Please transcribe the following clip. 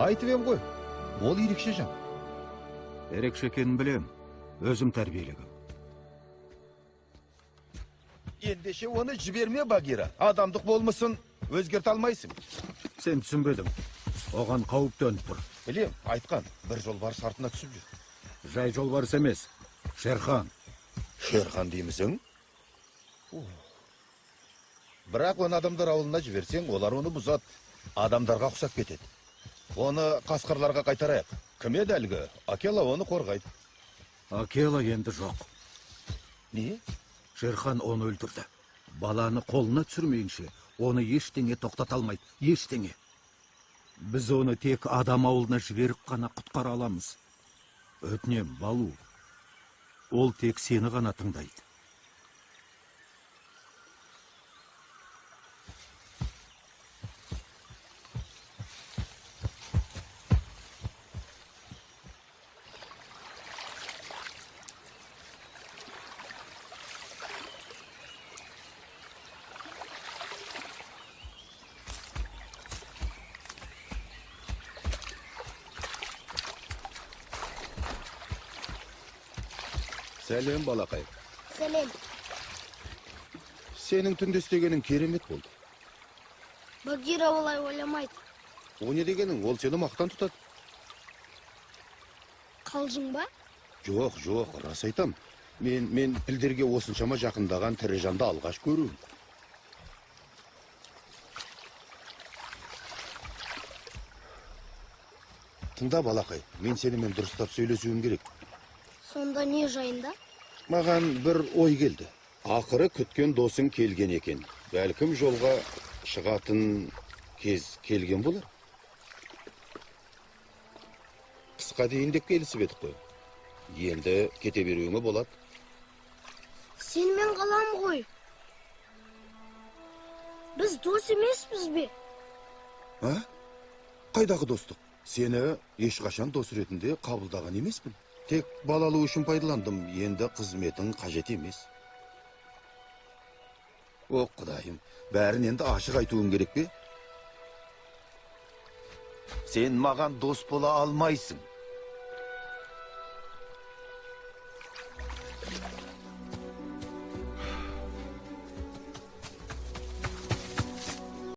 Айтып ем ғой, ол ерекше жан. Ерекше екенін білем, өзім тәрбиелегім. Ендеше оны жіберме, Багира. Адамдық болмысын өзгерте алмайсың. Сен түсінбедің, оған қауіп төніп тұр. Білем, айтқан, бір жолбарыс артына түсіп жүр. Жай жолбарыс емес, Шерхан. Шерхан деймісің? Бірақ оны адамдар ауылына жіберсең, олар оны бұзат, адамдарға ұқсап кетеді. Оны қасқырларға қайтарайық. Кім еді әлгі? Акела оны қорғайды. Акела енді жоқ. Не? Шерхан оны өлтірді. Баланы қолына түсірмейінше, оны ештеңе тоқтата алмайды, ештеңе. Біз оны тек адам ауылына жіберіп қана құтқара аламыз. Өтінем, Балу. Ол тек сені ғана тыңдайды. Сәлем, балақай. Сәлем. Сенің түнде істегенің керемет болды. Багира олай ойламайды. О не дегенің, ол сені мақтан тұтады. Қалжың ба? Жоқ, рас айтам. Мен пілдерге осыншама жақындаған тірі жанды алғаш көруім. Тыңда, балақай, мен сенімен дұрыстап сөйлесуім керек. Сонда не жайында? Маған бір ой келді. Ақыры күткен досың келген екен. Бәлкім жолға шығатын кез келген болар. Қысқа дейін деп келісіп едік қой. Енді кете беруіңе болады. Сен мен қалам ғой. Біз дос емеспіз бе? А? Қайдағы достық? Сені ешқашан дос ретінде қабылдаған емеспін. Тек балалы үшін пайдаландым, енді қызметің қажет емес. О, құдайым, бәрін енді ашық айтуым керек пе? Сен маған дос бола алмайсың.